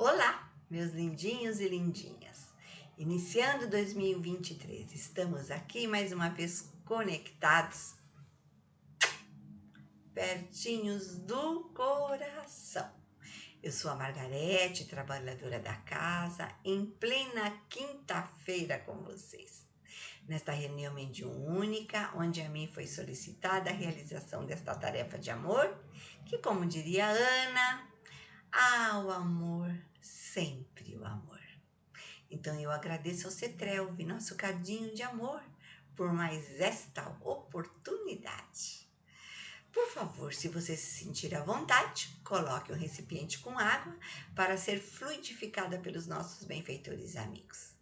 Olá, meus lindinhos e lindinhas. Iniciando 2023, estamos aqui mais uma vez conectados, pertinhos do coração. Eu sou a Margarete, trabalhadora da casa, em plena quinta-feira com vocês. Nesta reunião mediúnica, onde a mim foi solicitada a realização desta tarefa de amor, que, como diria Ana, o amor, sempre o amor. Então eu agradeço ao Cetrelv, nosso cadinho de amor, por mais esta oportunidade. Por favor, se você se sentir à vontade, coloque um recipiente com água para ser fluidificada pelos nossos benfeitores amigos.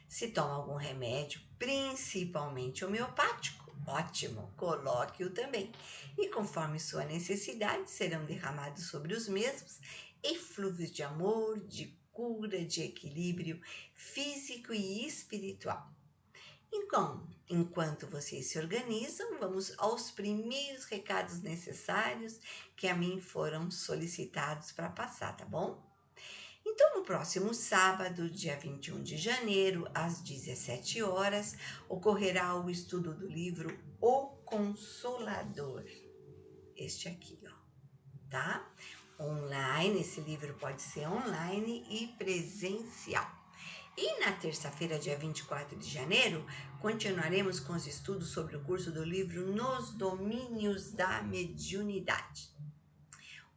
Se toma algum remédio, principalmente homeopático, ótimo, coloque-o também. E conforme sua necessidade, serão derramados sobre os mesmos eflúvios de amor, de cura, de equilíbrio físico e espiritual. Então, enquanto vocês se organizam, vamos aos primeiros recados necessários que a mim foram solicitados para passar, tá bom? Então, no próximo sábado, dia 21 de janeiro, às 17 horas, ocorrerá o estudo do livro O Consolador. Este aqui, ó, tá? Online, esse livro pode ser online e presencial. E na terça-feira, dia 24 de janeiro, continuaremos com os estudos sobre o curso do livro Nos Domínios da Mediunidade.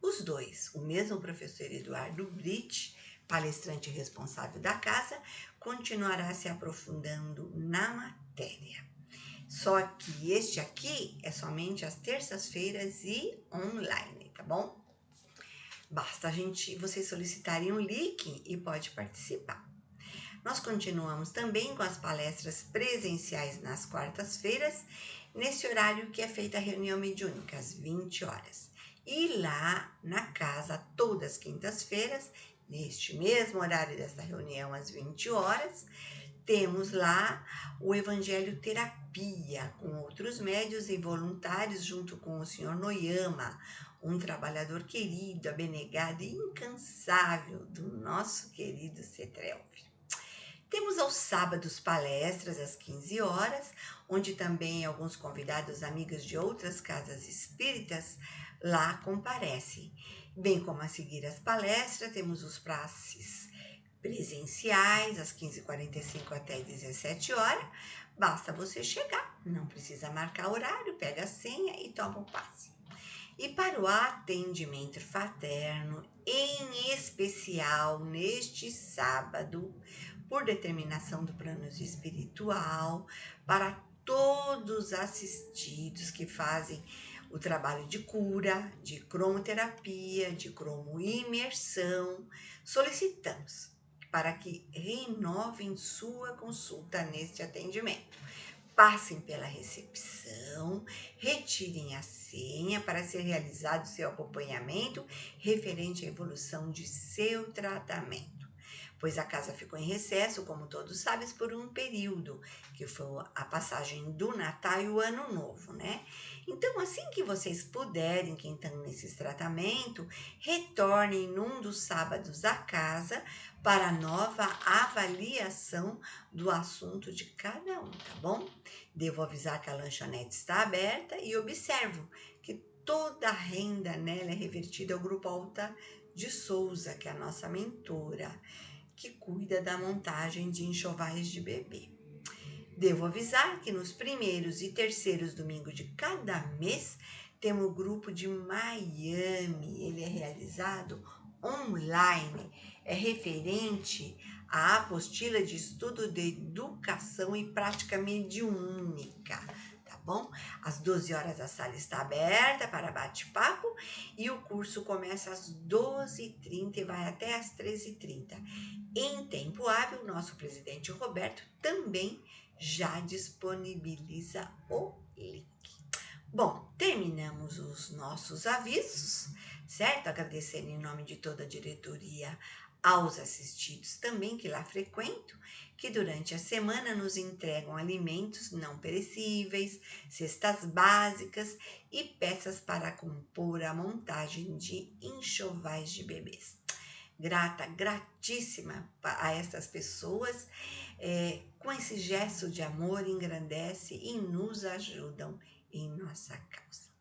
Os dois, o mesmo professor Eduardo Britt, palestrante responsável da casa, continuará se aprofundando na matéria. Só que este aqui é somente às terças-feiras e online, tá bom? Basta vocês solicitarem um link e pode participar. Nós continuamos também com as palestras presenciais nas quartas-feiras, nesse horário que é feita a reunião mediúnica, às 20 horas. E lá na casa, todas as quintas-feiras, neste mesmo horário dessa reunião, às 20 horas, temos lá o Evangelho Terapia, com outros médios e voluntários, junto com o Sr. Noyama, um trabalhador querido, abnegado e incansável do nosso querido Cetrelv. Temos aos sábados palestras às 15 horas, onde também alguns convidados amigos de outras casas espíritas lá comparecem. Bem como a seguir as palestras, temos os passes presenciais às 15h45 até 17 horas. Basta você chegar, não precisa marcar horário, pega a senha e toma o passe. E para o atendimento fraterno, em especial neste sábado, por determinação do plano espiritual, para todos assistidos que fazem o trabalho de cura, de cromoterapia, de cromoimersão, solicitamos para que renovem sua consulta neste atendimento. Passem pela recepção, retirem a senha para ser realizado seu acompanhamento referente à evolução de seu tratamento. Pois a casa ficou em recesso, como todos sabem, por um período, que foi a passagem do Natal e o Ano Novo, né? Então, assim que vocês puderem, quem estão nesse tratamento, retornem num dos sábados à casa para a nova avaliação do assunto de cada um, tá bom? Devo avisar que a lanchonete está aberta e observo que toda a renda nela é revertida ao Grupo Alta de Souza, que é a nossa mentora, que cuida da montagem de enxovais de bebê. Devo avisar que nos primeiros e terceiros domingos de cada mês temos o grupo de Miami. Ele é realizado online, é referente à apostila de estudo de educação e prática mediúnica, tá bom? Às 12 horas a sala está aberta para bate-papo e o curso começa às 12h30 e vai até às 13h30. Em tempo hábil, nosso presidente Roberto também já disponibiliza o link. Bom, terminamos os nossos avisos, certo? Agradecendo em nome de toda a diretoria aos assistidos também que lá frequento, que durante a semana nos entregam alimentos não perecíveis, cestas básicas e peças para compor a montagem de enxovais de bebês. grata, gratíssima a essas pessoas. Com esse gesto de amor engrandece e nos ajudam em nossa causa.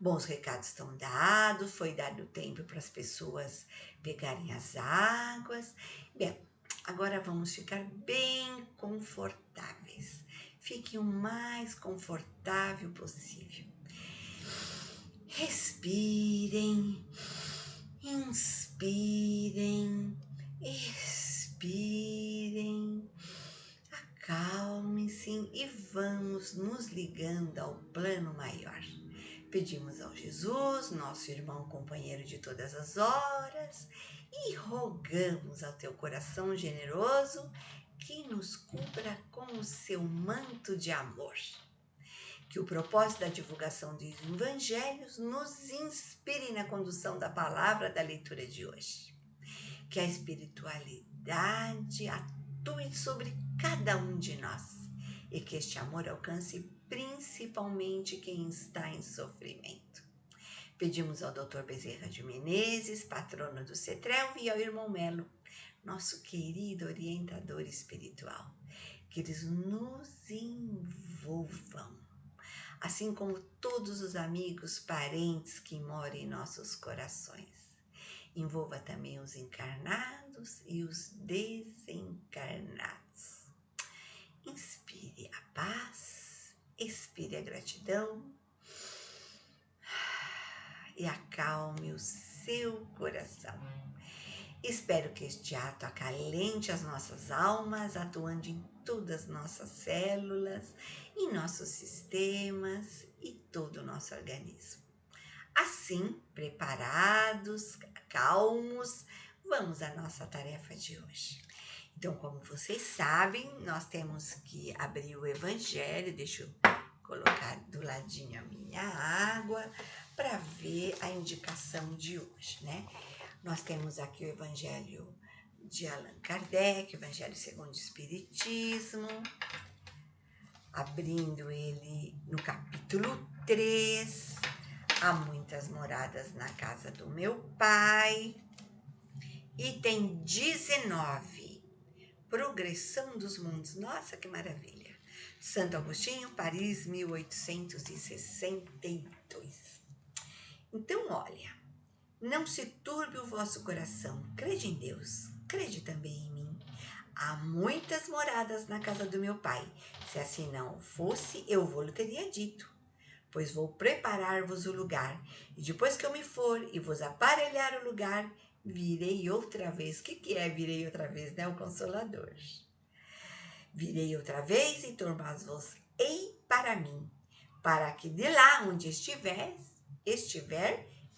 Bom, os recados estão dados, foi dado tempo para as pessoas pegarem as águas. Bem, agora vamos ficar bem confortáveis. Fique o mais confortável possível. Respirem, inspirem, expirem. Acalme-se e vamos nos ligando ao plano maior. Pedimos ao Jesus, nosso irmão companheiro de todas as horas, e rogamos ao teu coração generoso que nos cubra com o seu manto de amor. Que o propósito da divulgação dos evangelhos nos inspire na condução da palavra da leitura de hoje. Que a espiritualidade atue sobre cada um de nós e que este amor alcance principalmente quem está em sofrimento. Pedimos ao Dr. Bezerra de Menezes, patrono do CETRELV, e ao irmão Melo, nosso querido orientador espiritual, que eles nos envolvam, assim como todos os amigos, parentes que moram em nossos corações. Envolva também os encarnados e os desencarnados. Inspire a paz, expire a gratidão e acalme o seu coração. Espero que este ato acalente as nossas almas, atuando em todas as nossas células, em nossos sistemas e todo o nosso organismo. Assim, preparados, calmos, vamos à nossa tarefa de hoje. Então, como vocês sabem, nós temos que abrir o Evangelho. Deixa eu colocar do ladinho a minha água para ver a indicação de hoje, né? Nós temos aqui o Evangelho de Allan Kardec, o Evangelho segundo o Espiritismo, abrindo ele no capítulo 3, há muitas moradas na casa do meu pai, item 19, progressão dos mundos. Nossa, que maravilha! Santo Agostinho, Paris, 1862. Então, olha, não se turbe o vosso coração, crede em Deus, crede também em mim. Há muitas moradas na casa do meu pai. Se assim não fosse, eu vou-lhe teria dito. Pois vou preparar-vos o lugar, e depois que eu me for e vos aparelhar o lugar, virei outra vez. O que é virei outra vez, né? O Consolador. Virei outra vez e tomar-vos-ei para mim, para que de lá onde estiver,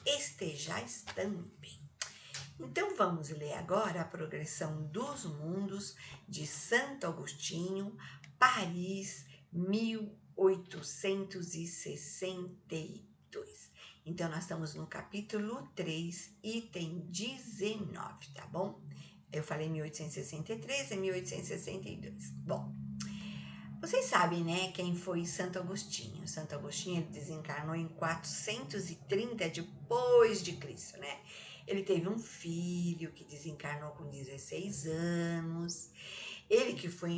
estejais também. Então vamos ler agora a progressão dos mundos de Santo Agostinho, Paris, 1862. Então nós estamos no capítulo 3, item 19, tá bom? Eu falei 1863, é 1862. Bom, vocês sabem, né, quem foi Santo Agostinho. Santo Agostinho, ele desencarnou em 430 depois de Cristo, né? Ele teve um filho que desencarnou com 16 anos. Ele que foi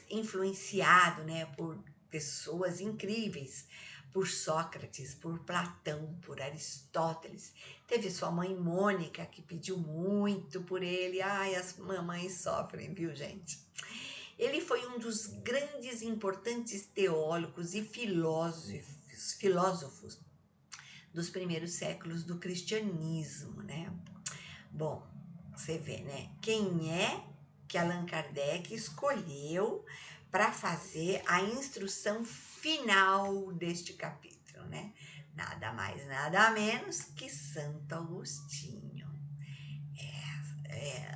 influenciado, né, por pessoas incríveis, por Sócrates, por Platão, por Aristóteles. Teve sua mãe Mônica, que pediu muito por ele. Ai, as mamães sofrem, viu, gente? Ele foi um dos grandes e importantes teólogos e filósofos dos primeiros séculos do cristianismo, né? Bom, você vê, né? Quem é que Allan Kardec escolheu para fazer a instrução final deste capítulo, né? Nada mais, nada menos que Santo Agostinho.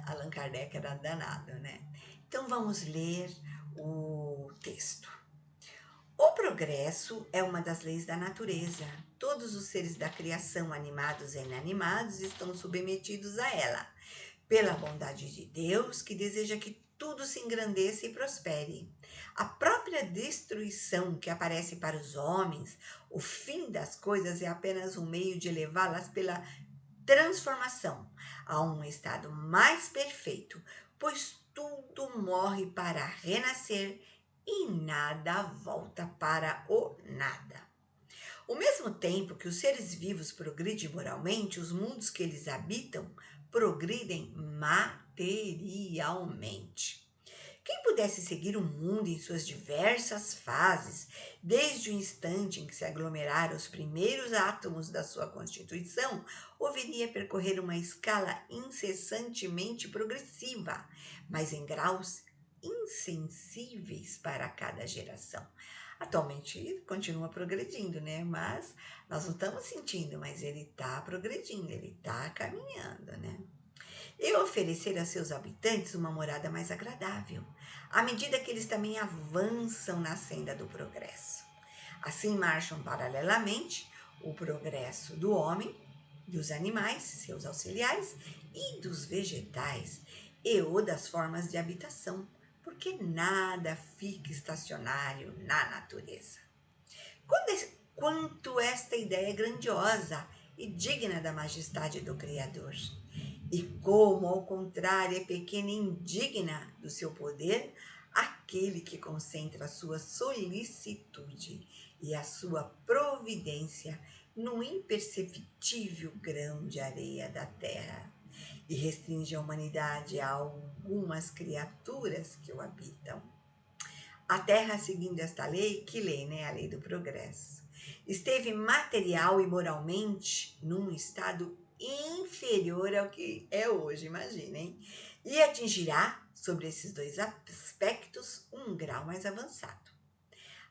Allan Kardec era danado, né? Então vamos ler o texto. O progresso é uma das leis da natureza. Todos os seres da criação, animados e inanimados, estão submetidos a ela, pela bondade de Deus, que deseja que tudo se engrandeça e prospere. A própria destruição que aparece para os homens, o fim das coisas, é apenas um meio de elevá-las pela transformação, a um estado mais perfeito, pois tudo morre para renascer e nada volta para o nada. Ao mesmo tempo que os seres vivos progridem moralmente, os mundos que eles habitam progridem materialmente. Quem pudesse seguir o mundo em suas diversas fases, desde o instante em que se aglomeraram os primeiros átomos da sua constituição, ouviria percorrer uma escala incessantemente progressiva, mas em graus insensíveis para cada geração. Atualmente continua progredindo, né? Mas nós não estamos sentindo, mas ele está progredindo, ele está caminhando, né? E oferecer a seus habitantes uma morada mais agradável, à medida que eles também avançam na senda do progresso. Assim marcham paralelamente o progresso do homem, dos animais, seus auxiliares, e dos vegetais, e o das formas de habitação, porque nada fica estacionário na natureza. Quanto esta ideia é grandiosa e digna da majestade do Criador. E como, ao contrário, é pequena e indigna do seu poder, aquele que concentra a sua solicitude e a sua providência no imperceptível grão de areia da terra e restringe a humanidade a algumas criaturas que o habitam. A terra, seguindo esta lei, que lei, né? A lei do progresso, esteve material e moralmente num estado inferior ao que é hoje, imaginem, e atingirá, sobre esses dois aspectos, um grau mais avançado.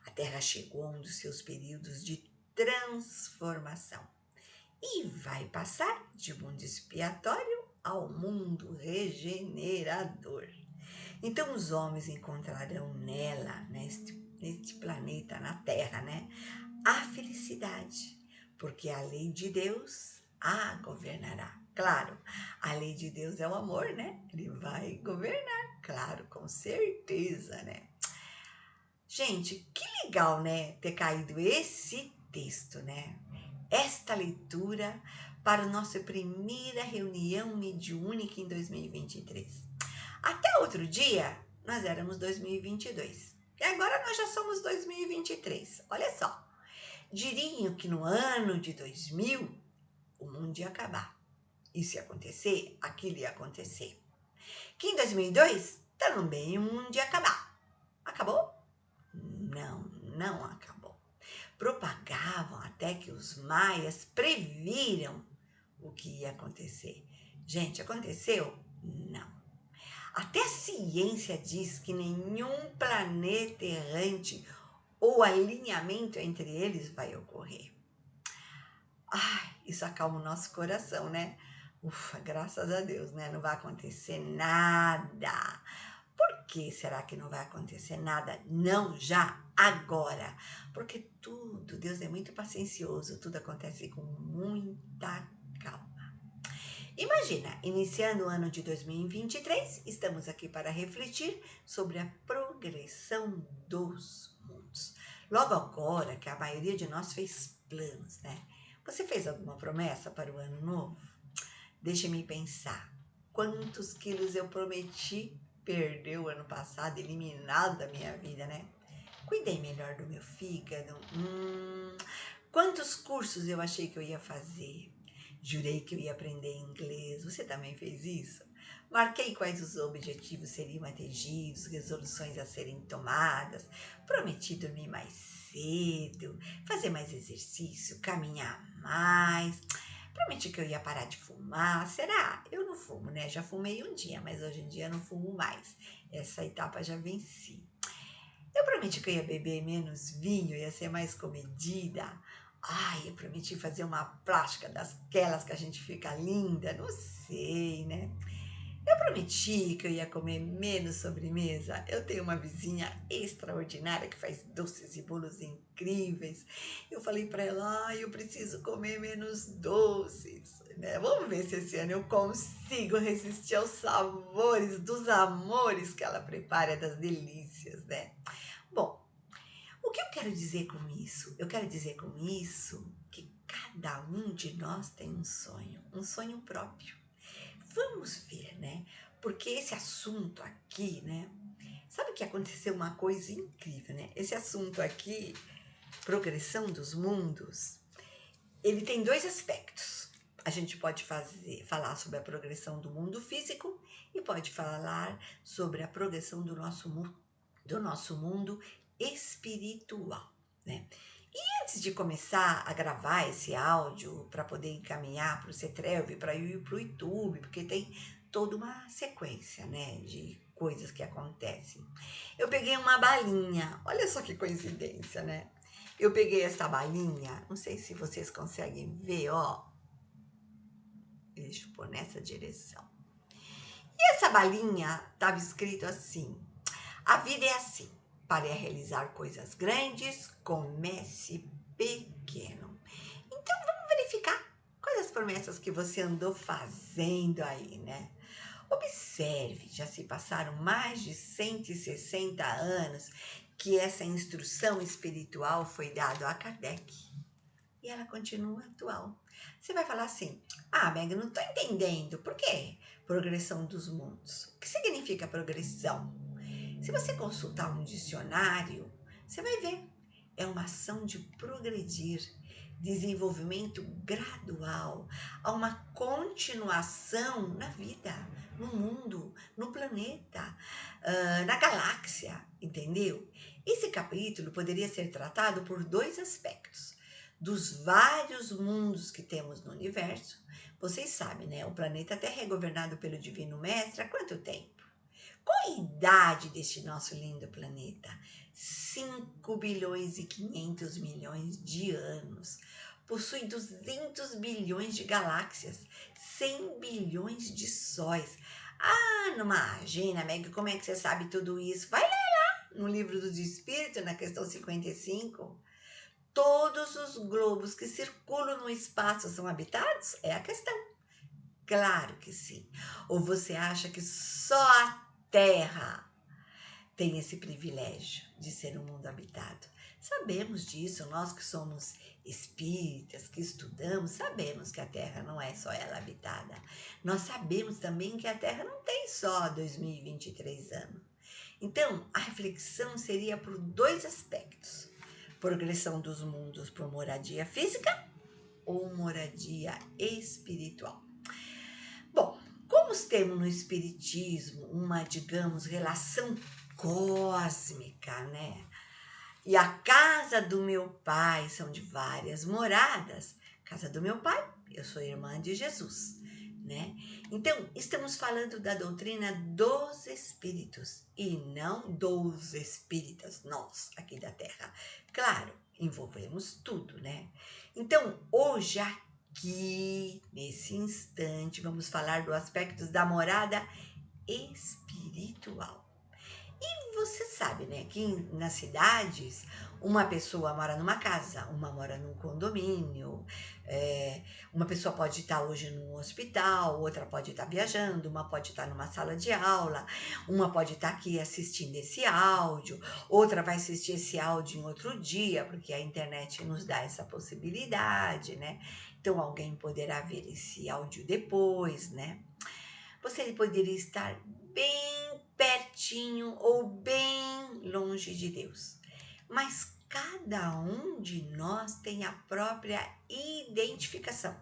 A Terra chegou a um dos seus períodos de transformação e vai passar de mundo expiatório ao mundo regenerador. Então os homens encontrarão nela, neste planeta, na Terra, né, a felicidade, porque a lei de Deus a governará. Claro, a lei de Deus é o amor, né? Ele vai governar, claro, com certeza, né? Gente, que legal, né, ter caído esse texto, né? Esta leitura para a nossa primeira reunião mediúnica em 2023. Até outro dia, nós éramos 2022. E agora nós já somos 2023. Olha só. Diriam que no ano de 2000, o mundo ia acabar. E se acontecer, aquilo ia acontecer. Que em 2002, também o mundo ia acabar. Acabou? Não, não acabou. Propagavam até que os maias previram o que ia acontecer. Gente, aconteceu? Não. Até a ciência diz que nenhum planeta errante ou alinhamento entre eles vai ocorrer. Ai, isso acalma o nosso coração, né? Ufa, graças a Deus, né? Não vai acontecer nada. Por que será que não vai acontecer nada? Não já, agora. Porque tudo, Deus é muito paciencioso, tudo acontece com muita calma. Imagina, iniciando o ano de 2023, estamos aqui para refletir sobre a progressão dos mundos. Logo agora que a maioria de nós fez planos, né? Você fez alguma promessa para o ano novo? Deixe-me pensar. Quantos quilos eu prometi perder o ano passado, eliminado da minha vida, né? Cuidei melhor do meu fígado. Quantos cursos eu achei que eu ia fazer? Jurei que eu ia aprender inglês. Você também fez isso? Marquei quais os objetivos seriam atingidos, resoluções a serem tomadas. Prometi dormir mais cedo, fazer mais exercício, caminhar mais. Prometi que eu ia parar de fumar. Será? Eu não fumo, né? Já fumei um dia, mas hoje em dia não fumo mais. Essa etapa já venci. Eu prometi que eu ia beber menos vinho, ia ser mais comedida. Ai, eu prometi fazer uma plástica daquelas que a gente fica linda, não sei, né? Eu prometi que eu ia comer menos sobremesa. Eu tenho uma vizinha extraordinária que faz doces e bolos incríveis. Eu falei para ela, eu preciso comer menos doces, né? Vamos ver se esse ano eu consigo resistir aos sabores dos amores que ela prepara, das delícias, né? Bom, o que eu quero dizer com isso? Eu quero dizer com isso que cada um de nós tem um sonho próprio. vamos ver, né? Porque esse assunto aqui, né? Sabe que aconteceu uma coisa incrível, né? Esse assunto aqui, progressão dos mundos, ele tem dois aspectos. A gente pode falar sobre a progressão do mundo físico e pode falar sobre a progressão do nosso mundo espiritual, né? E antes de começar a gravar esse áudio para poder encaminhar para o Cetrelv, para ir para o YouTube, porque tem toda uma sequência, né, de coisas que acontecem. Eu peguei uma balinha, olha só que coincidência, né? Eu peguei essa balinha, não sei se vocês conseguem ver, ó. Deixa eu pôr nessa direção. E essa balinha estava escrito assim: a vida é assim, para realizar coisas grandes, comece pequeno. Então vamos verificar quais as promessas que você andou fazendo aí, né? Observe, já se passaram mais de 160 anos que essa instrução espiritual foi dada a Kardec. E ela continua atual. Você vai falar assim: ah, Meg, não estou entendendo. Por quê? Progressão dos mundos. O que significa progressão? Se você consultar um dicionário, você vai ver. É uma ação de progredir, desenvolvimento gradual, a uma continuação na vida, no mundo, no planeta, na galáxia, entendeu? Esse capítulo poderia ser tratado por dois aspectos. Dos vários mundos que temos no universo, vocês sabem, né? O planeta Terra é governado pelo Divino Mestre há quanto tempo? Qual a idade deste nosso lindo planeta? 5 bilhões e 500 milhões de anos. Possui 200 bilhões de galáxias, 100 bilhões de sóis. Ah, não imagina, Meg, como é que você sabe tudo isso? Vai ler lá no Livro dos Espíritos, na questão 55. Todos os globos que circulam no espaço são habitados? É a questão. Claro que sim. Ou você acha que só a Terra tem esse privilégio de ser um mundo habitado? Sabemos disso, nós que somos espíritas, que estudamos, sabemos que a Terra não é só ela habitada. Nós sabemos também que a Terra não tem só 2023 anos. Então, a reflexão seria por dois aspectos: progressão dos mundos por moradia física ou moradia espiritual. Bom, como temos no Espiritismo uma, digamos, relação cósmica, né? E a casa do meu pai são de várias moradas. Casa do meu pai, eu sou irmã de Jesus, né? Então, estamos falando da doutrina dos espíritos e não dos espíritas, nós aqui da Terra. Claro, envolvemos tudo, né? Então, hoje aqui, nesse instante, vamos falar do aspecto da morada espiritual. Você sabe, né, que nas cidades, uma pessoa mora numa casa, uma mora num condomínio, uma pessoa pode estar hoje num hospital, outra pode estar viajando, uma pode estar numa sala de aula, uma pode estar aqui assistindo esse áudio, outra vai assistir esse áudio em outro dia, porque a internet nos dá essa possibilidade, né? Então, alguém poderá ver esse áudio depois, né? Você poderia estar bem pertinho ou bem longe de Deus. Mas cada um de nós tem a própria identificação.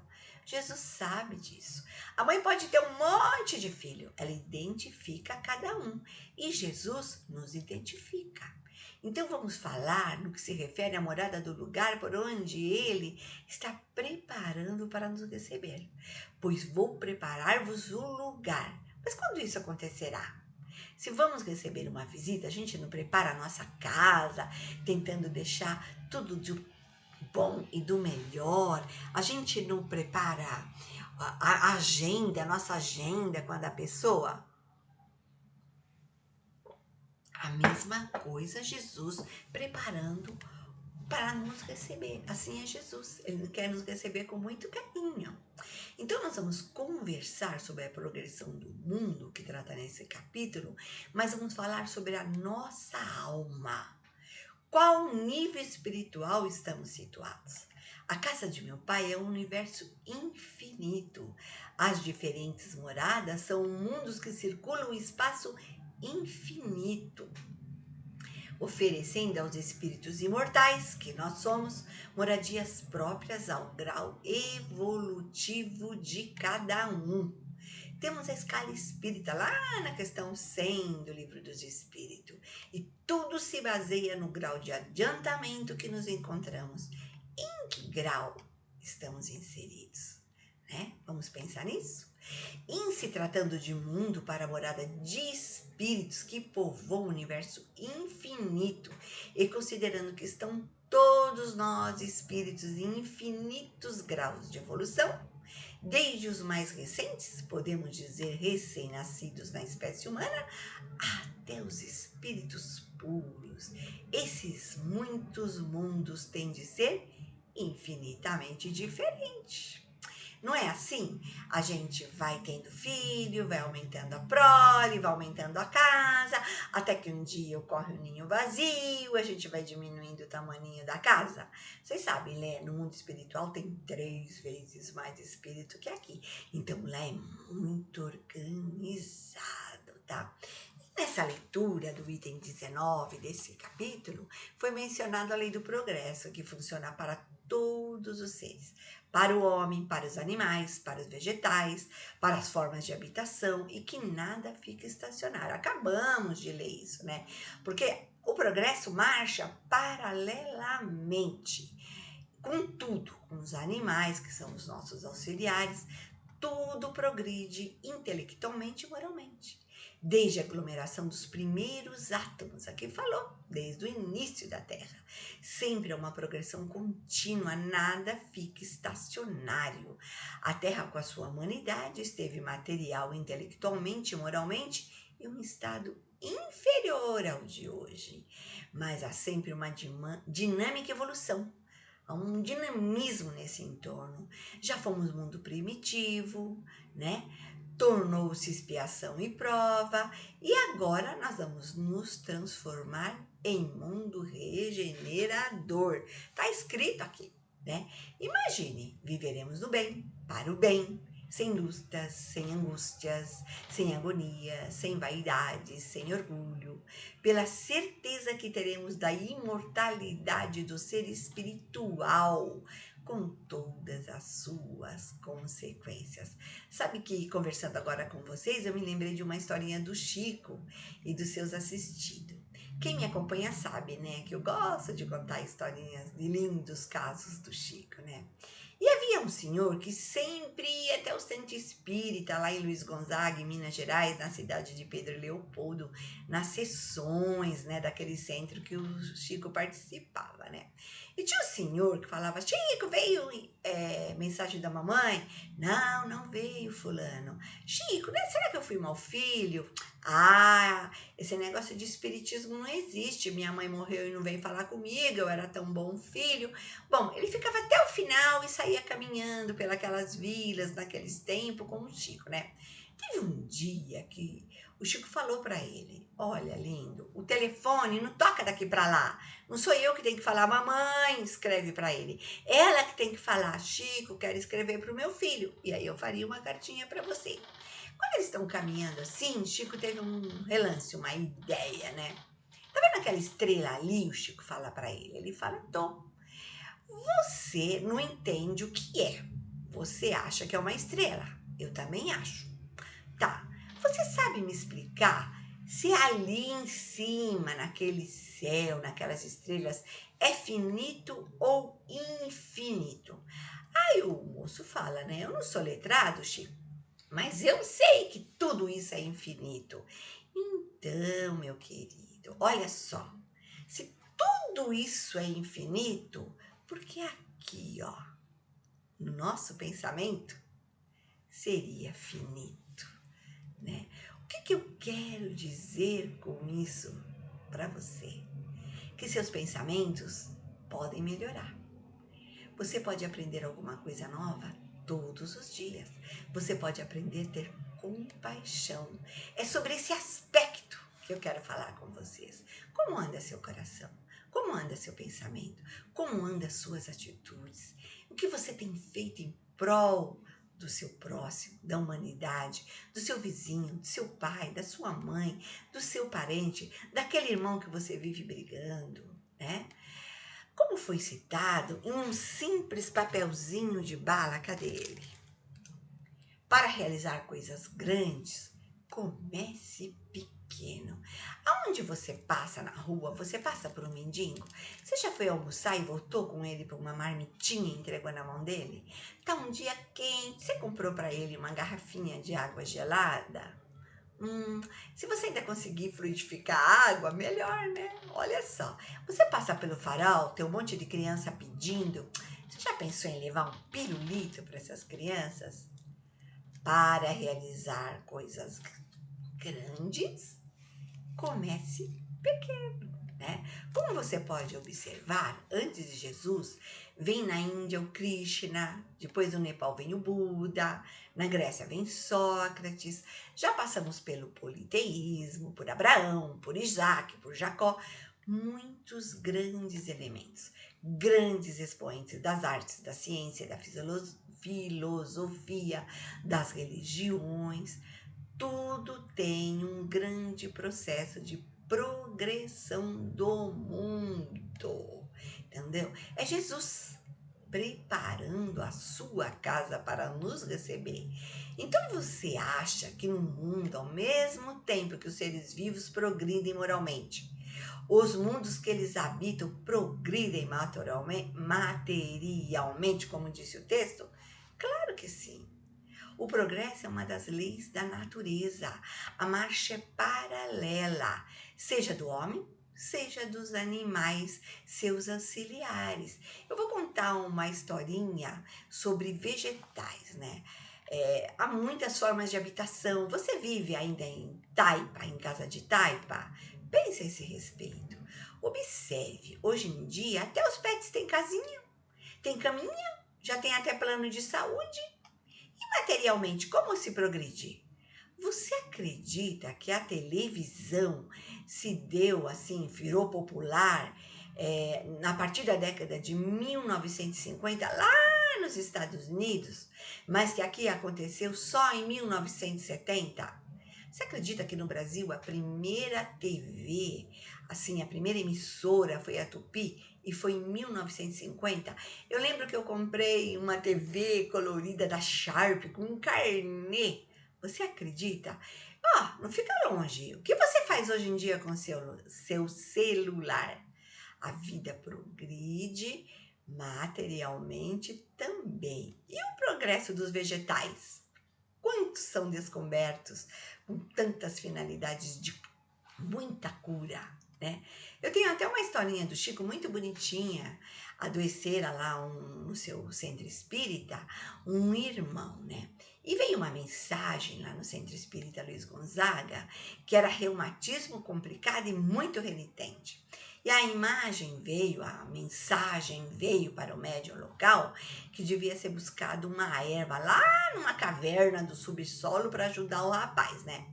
Jesus sabe disso. A mãe pode ter um monte de filho, ela identifica cada um e Jesus nos identifica. Então vamos falar no que se refere à morada do lugar por onde ele está preparando para nos receber. Pois vou preparar-vos um lugar. Mas quando isso acontecerá? Se vamos receber uma visita, a gente não prepara a nossa casa, tentando deixar tudo de bom e do melhor. A gente não prepara a agenda, a nossa agenda quando a pessoa... A mesma coisa Jesus preparando para nos receber. Assim é Jesus. Ele quer nos receber com muito carinho. Então, nós vamos conversar sobre a progressão do mundo, que trata nesse capítulo, mas vamos falar sobre a nossa alma. Qual nível espiritual estamos situados? A casa de meu pai é um universo infinito. As diferentes moradas são mundos que circulam o espaço infinito, oferecendo aos espíritos imortais, que nós somos, moradias próprias ao grau evolutivo de cada um. Temos a escala espírita lá na questão 100 do Livro dos Espíritos, e tudo se baseia no grau de adiantamento que nos encontramos. Em que grau estamos inseridos, né? Vamos pensar nisso? Em se tratando de mundo para a morada de espíritos que povoam o universo infinito, e considerando que estão todos nós espíritos em infinitos graus de evolução, desde os mais recentes, podemos dizer recém-nascidos na espécie humana, até os espíritos puros. Esses muitos mundos têm de ser infinitamente diferentes. Não é assim? A gente vai tendo filho, vai aumentando a prole, vai aumentando a casa, até que um dia ocorre um ninho vazio, a gente vai diminuindo o tamaninho da casa. Vocês sabem, né? No mundo espiritual tem 3 vezes mais espírito que aqui. Então lá é muito organizado, tá? Nessa leitura do item 19 desse capítulo, foi mencionada a lei do progresso, que funciona para todos os seres, para o homem, para os animais, para os vegetais, para as formas de habitação, e que nada fica estacionário. Acabamos de ler isso, né? Porque o progresso marcha paralelamente com tudo, com os animais, que são os nossos auxiliares. Tudo progride intelectualmente e moralmente, desde a aglomeração dos primeiros átomos, aqui falou, desde o início da Terra. Sempre é uma progressão contínua, nada fica estacionário. A Terra, com a sua humanidade, esteve material, intelectualmente e moralmente em um estado inferior ao de hoje, mas há sempre uma dinâmica evolução. Há um dinamismo nesse entorno. Já fomos mundo primitivo, né? Tornou-se expiação e prova, e agora nós vamos nos transformar em mundo regenerador. Está escrito aqui, né? Imagine, viveremos no bem, para o bem, sem lutas, sem angústias, sem agonia, sem vaidade, sem orgulho, pela certeza que teremos da imortalidade do ser espiritual, com todas as suas consequências. Sabe que, conversando agora com vocês, eu me lembrei de uma historinha do Chico e dos seus assistidos. Quem me acompanha sabe, né, que eu gosto de contar historinhas de lindos casos do Chico, né? E havia um senhor que sempre ia até o centro espírita, lá em Luiz Gonzaga, em Minas Gerais, na cidade de Pedro Leopoldo, nas sessões, né, daquele centro que o Chico participava, né? E tinha um senhor que falava: Chico, veio mensagem da mamãe? Não, não veio, fulano. Chico, né, será que eu fui mau filho? Ah, esse negócio de espiritismo não existe. Minha mãe morreu e não veio falar comigo, eu era tão bom filho. Bom, ele ficava até o final e saía caminhando pelas vilas naqueles tempos com o Chico, né? Teve um dia que o Chico falou para ele: olha, lindo, o telefone não toca daqui para lá. Não sou eu que tenho que falar, mamãe escreve para ele. Ela que tem que falar: Chico, quero escrever para o meu filho. E aí eu faria uma cartinha para você. Quando eles estão caminhando assim, Chico teve um relance, uma ideia, né? Tá vendo aquela estrela ali? O Chico fala para ele. Ele fala: tô. Você não entende o que é. Você acha que é uma estrela. Eu também acho. Tá. Você sabe me explicar se ali em cima, naquele céu, naquelas estrelas, é finito ou infinito? Aí o moço fala, né? Eu não sou letrado, Chico, mas eu sei que tudo isso é infinito. Então, meu querido, olha só. Se tudo isso é infinito, porque aqui, ó, no nosso pensamento, seria finito, né? O que eu quero dizer com isso para você? Que seus pensamentos podem melhorar. Você pode aprender alguma coisa nova todos os dias. Você pode aprender a ter compaixão. É sobre esse aspecto que eu quero falar com vocês. Como anda seu coração? Como anda seu pensamento? Como andam suas atitudes? O que você tem feito em prol do seu próximo, da humanidade, do seu vizinho, do seu pai, da sua mãe, do seu parente, daquele irmão que você vive brigando, né? Como foi citado, em um simples papelzinho de bala, cadê ele? Para realizar coisas grandes, comece pequeno. Aonde você passa na rua, você passa por um mendigo? Você já foi almoçar e voltou com ele para uma marmitinha e entregou na mão dele? Tá um dia quente, você comprou para ele uma garrafinha de água gelada? Se você ainda conseguir fluidificar a água, melhor, né? Olha só, você passa pelo farol, tem um monte de criança pedindo. Você já pensou em levar um pirulito para essas crianças? Para realizar coisas grandes, comece pequeno, né? Como você pode observar, antes de Jesus, vem na Índia o Krishna, depois no Nepal vem o Buda, na Grécia vem Sócrates, já passamos pelo politeísmo, por Abraão, por Isaac, por Jacó, muitos grandes elementos, grandes expoentes das artes, da ciência, da filosofia, das religiões, tudo tem um grande processo de progressão do mundo, entendeu? É Jesus preparando a sua casa para nos receber. Então você acha que no mundo, ao mesmo tempo que os seres vivos progridem moralmente, os mundos que eles habitam progridem materialmente, como disse o texto? Claro que sim. O progresso é uma das leis da natureza. A marcha é paralela, seja do homem, seja dos animais, seus auxiliares. Eu vou contar uma historinha sobre vegetais, né? Há muitas formas de habitação. Você vive ainda em taipa, em casa de taipa? Pense a esse respeito. Observe, hoje em dia até os pets têm casinha, tem caminha, já tem até plano de saúde. Materialmente, como se progredir? Você acredita que a televisão se deu assim, virou popular a partir da década de 1950, lá nos Estados Unidos, mas que aqui aconteceu só em 1970? Você acredita que no Brasil a primeira TV, assim, a primeira emissora foi a Tupi e foi em 1950? Eu lembro que eu comprei uma TV colorida da Sharp com um carnê. Você acredita? Não fica longe. O que você faz hoje em dia com seu celular? A vida progride materialmente também. E o progresso dos vegetais? Quantos são descobertos com tantas finalidades de muita cura, né? Eu tenho até uma historinha do Chico muito bonitinha. Adoecera lá no seu centro espírita um irmão, né? E veio uma mensagem lá no centro espírita Luiz Gonzaga, que era reumatismo complicado e muito renitente. E a mensagem veio para o médium local que devia ser buscado uma erva lá numa caverna do subsolo para ajudar o rapaz, né?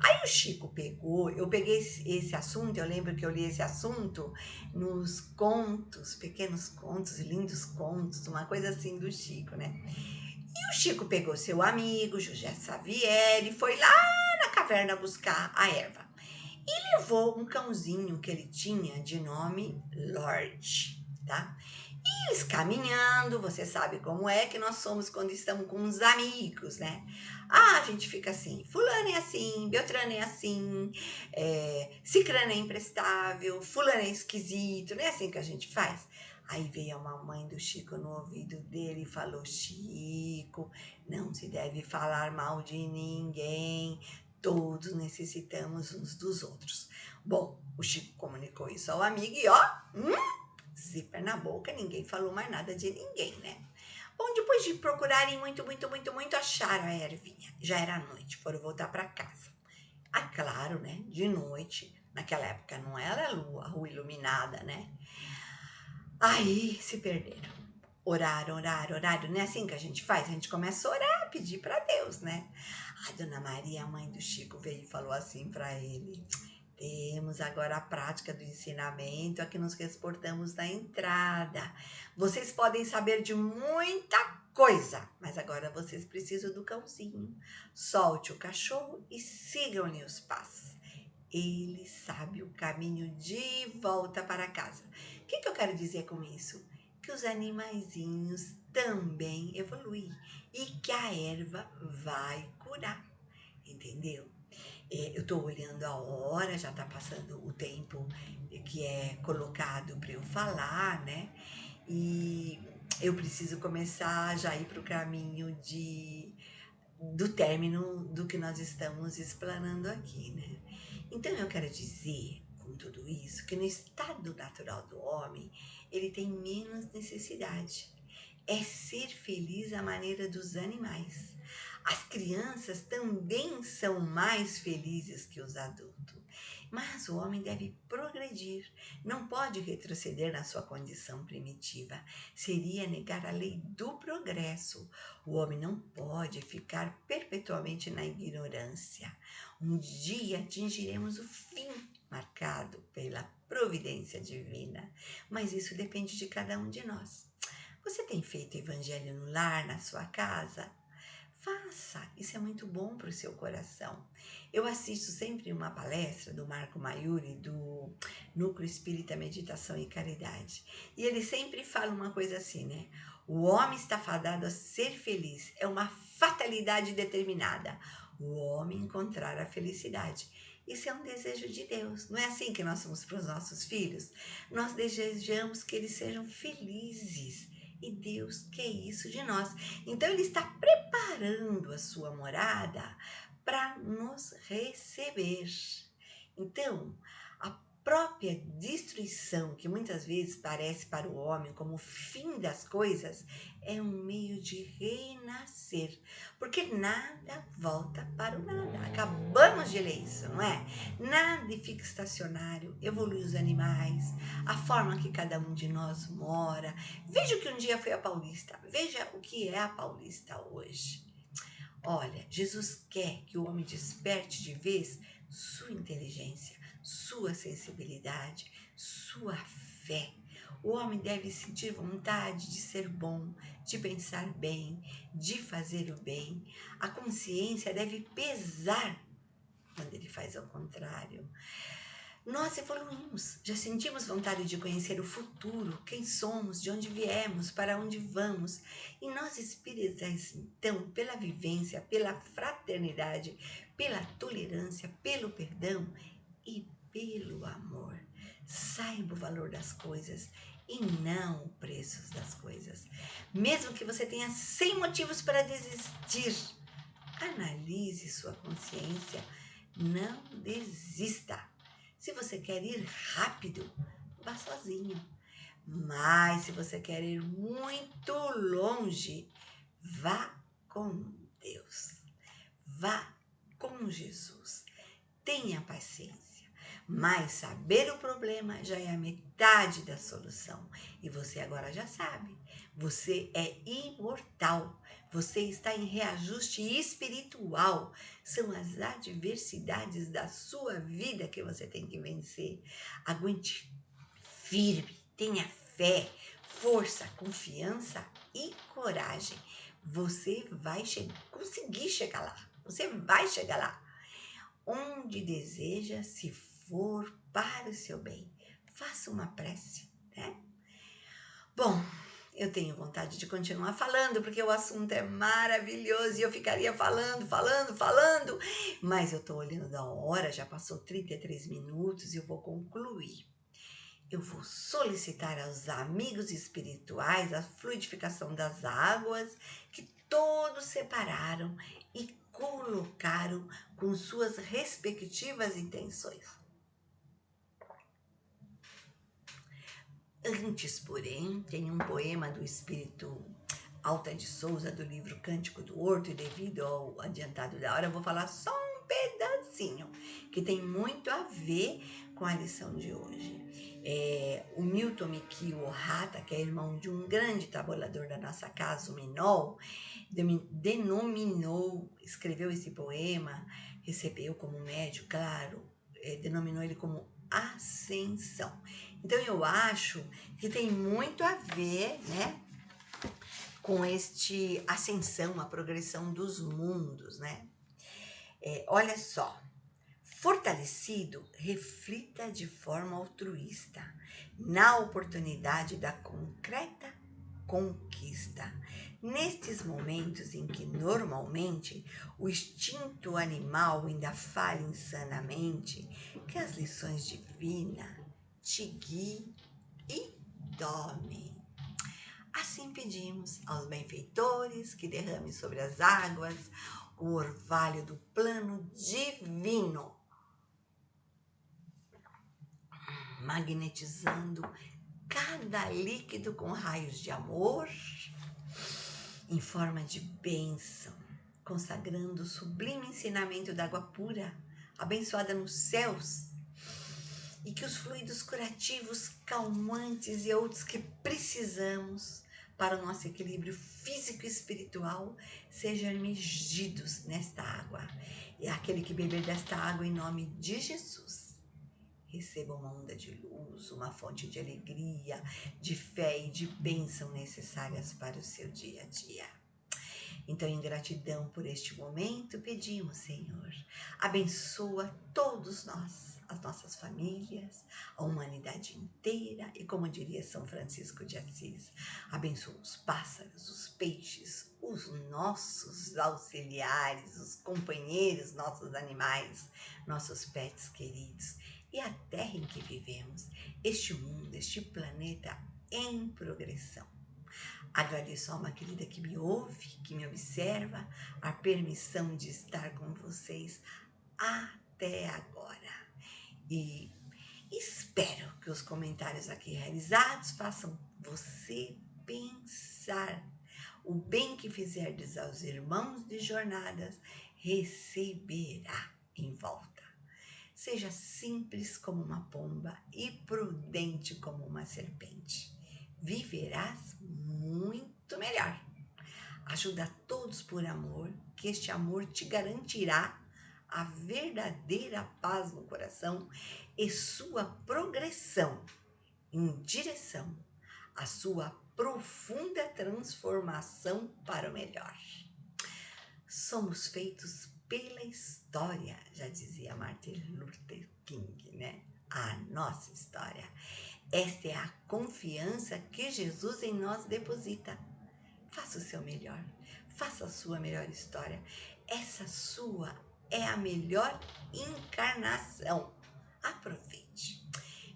Aí o Chico pegou, eu peguei esse assunto, eu lembro que eu li esse assunto nos contos, pequenos contos, lindos contos, uma coisa assim do Chico, né? E o Chico pegou seu amigo, José Xavier, e foi lá na caverna buscar a erva. E levou um cãozinho que ele tinha de nome Lorde, tá? E eles caminhando, você sabe como é que nós somos quando estamos com uns amigos, né? A gente fica assim, fulano é assim, Beltrano é assim, Cicrano é imprestável, fulano é esquisito, não é assim que a gente faz? Aí veio a mamãe do Chico no ouvido dele e falou: Chico, não se deve falar mal de ninguém, todos necessitamos uns dos outros. Bom, o Chico comunicou isso ao amigo e zíper na boca, ninguém falou mais nada de ninguém, né? Bom, depois de procurarem muito, muito, muito, muito, acharam a ervinha. Já era noite, foram voltar para casa. Claro, né? De noite, naquela época não era rua iluminada, né? Aí se perderam. Oraram, não é assim que a gente faz? A gente começa a orar, pedir para Deus, né? A Dona Maria, a mãe do Chico, veio e falou assim para ele: temos agora a prática do ensinamento a que nos reportamos na entrada. Vocês podem saber de muita coisa. Mas agora vocês precisam do cãozinho. Solte o cachorro e sigam-lhe os passos. Ele sabe o caminho de volta para casa. O que eu quero dizer com isso? Que os animaizinhos também evoluem e que a erva vai curar, entendeu? Eu estou olhando a hora, já está passando o tempo que é colocado para eu falar, né? E eu preciso começar já a ir para o caminho do término do que nós estamos explanando aqui, né? Então eu quero dizer com tudo isso que no estado natural do homem ele tem menos necessidade. É ser feliz à maneira dos animais. As crianças também são mais felizes que os adultos. Mas o homem deve progredir, não pode retroceder na sua condição primitiva. Seria negar a lei do progresso. O homem não pode ficar perpetuamente na ignorância. Um dia atingiremos o fim marcado pela providência divina, mas isso depende de cada um de nós. Você tem feito evangelho no lar, na sua casa? Faça, isso é muito bom para o seu coração. Eu assisto sempre uma palestra do Marco Maiuri, do Núcleo Espírita Meditação e Caridade. E ele sempre fala uma coisa assim, né? O homem está fadado a ser feliz, é uma fatalidade determinada. O homem encontrar a felicidade. Isso é um desejo de Deus. Não é assim que nós somos para os nossos filhos? Nós desejamos que eles sejam felizes. E Deus quer isso de nós. Então ele está preparando a sua morada para nos receber. Então, a própria destruição, que muitas vezes parece para o homem como o fim das coisas, é um meio de renascer, porque nada volta para o nada. Acabamos de ler isso, não é? Nada fica estacionário, evolui os animais, a forma que cada um de nós mora. Veja o que um dia foi a Paulista, veja o que é a Paulista hoje. Olha, Jesus quer que o homem desperte de vez sua inteligência, sua sensibilidade, sua fé. O homem deve sentir vontade de ser bom, de pensar bem, de fazer o bem. A consciência deve pesar quando ele faz ao contrário. Nós evoluímos, já sentimos vontade de conhecer o futuro, quem somos, de onde viemos, para onde vamos. E nós espíritas, então, pela vivência, pela fraternidade, pela tolerância, pelo perdão e pelo amor. Saiba o valor das coisas e não o preço das coisas. Mesmo que você tenha 100 motivos para desistir, analise sua consciência, não desista. Se você quer ir rápido, vá sozinho. Mas se você quer ir muito longe, vá com Deus. Vá com Jesus. Tenha paciência. Mas saber o problema já é a metade da solução. E você agora já sabe. Você é imortal. Você está em reajuste espiritual. São as adversidades da sua vida que você tem que vencer. Aguente firme, tenha fé, força, confiança e coragem. Você vai conseguir chegar lá. Você vai chegar lá. Onde deseja, se for para o seu bem. Faça uma prece, né? Bom, eu tenho vontade de continuar falando, porque o assunto é maravilhoso e eu ficaria falando, mas eu tô olhando da hora, já passou 33 minutos e eu vou concluir. Eu vou solicitar aos amigos espirituais a fluidificação das águas que todos separaram e colocaram com suas respectivas intenções. Antes, porém, tem um poema do espírito Alta de Souza, do livro Cântico do Horto, e devido ao adiantado da hora, eu vou falar só um pedacinho, que tem muito a ver com a lição de hoje. O Milton Mikio Ohata, que é irmão de um grande tabulador da nossa casa, o Minol, escreveu esse poema, recebeu como médio, claro, denominou ele como Ascensão. Então eu acho que tem muito a ver, né, com este ascensão, a progressão dos mundos, né? Olha só, fortalecido, reflita de forma altruísta na oportunidade da concreta conquista. Nestes momentos em que normalmente o instinto animal ainda fala insanamente, que as lições divinas te guiem e domem. Assim pedimos aos benfeitores que derrame sobre as águas o orvalho do plano divino, magnetizando cada líquido com raios de amor em forma de bênção, consagrando o sublime ensinamento da água pura, abençoada nos céus, e que os fluidos curativos, calmantes e outros que precisamos para o nosso equilíbrio físico e espiritual sejam emergidos nesta água. E aquele que beber desta água em nome de Jesus, receba uma onda de luz, uma fonte de alegria, de fé e de bênção necessárias para o seu dia a dia. Então, em gratidão por este momento, pedimos, Senhor, abençoa todos nós, as nossas famílias, a humanidade inteira e, como diria São Francisco de Assis, abençoa os pássaros, os peixes, os nossos auxiliares, os companheiros, nossos animais, nossos pets queridos e a terra em que vivemos, este mundo, este planeta em progressão. Agradeço a uma querida que me ouve, que me observa, a permissão de estar com vocês até agora. E espero que os comentários aqui realizados façam você pensar. O bem que fizerdes aos irmãos de jornadas, receberá em volta. Seja simples como uma pomba e prudente como uma serpente. Viverás muito melhor. Ajuda a todos por amor, que este amor te garantirá a verdadeira paz no coração e sua progressão em direção à sua profunda transformação para o melhor. Somos feitos pela história, já dizia Martin Luther King, né? A nossa história. Esta é a confiança que Jesus em nós deposita. Faça o seu melhor, faça a sua melhor história. Essa sua é a melhor encarnação. Aproveite.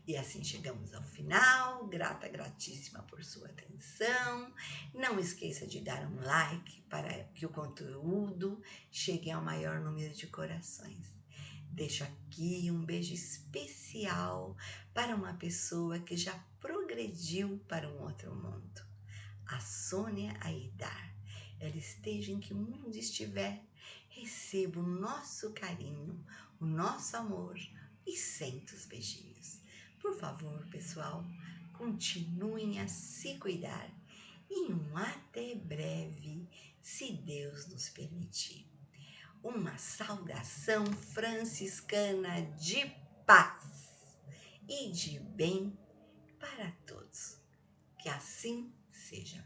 E assim chegamos ao final. Grata, gratíssima por sua atenção. Não esqueça de dar um like para que o conteúdo chegue ao maior número de corações. Deixo aqui um beijo especial para uma pessoa que já progrediu para um outro mundo. A Sônia Aidar. Ela esteja em que mundo estiver, receba o nosso carinho, o nosso amor e sente os beijinhos. Por favor, pessoal, continuem a se cuidar e um até breve, se Deus nos permitir. Uma saudação franciscana de paz e de bem para todos. Que assim seja.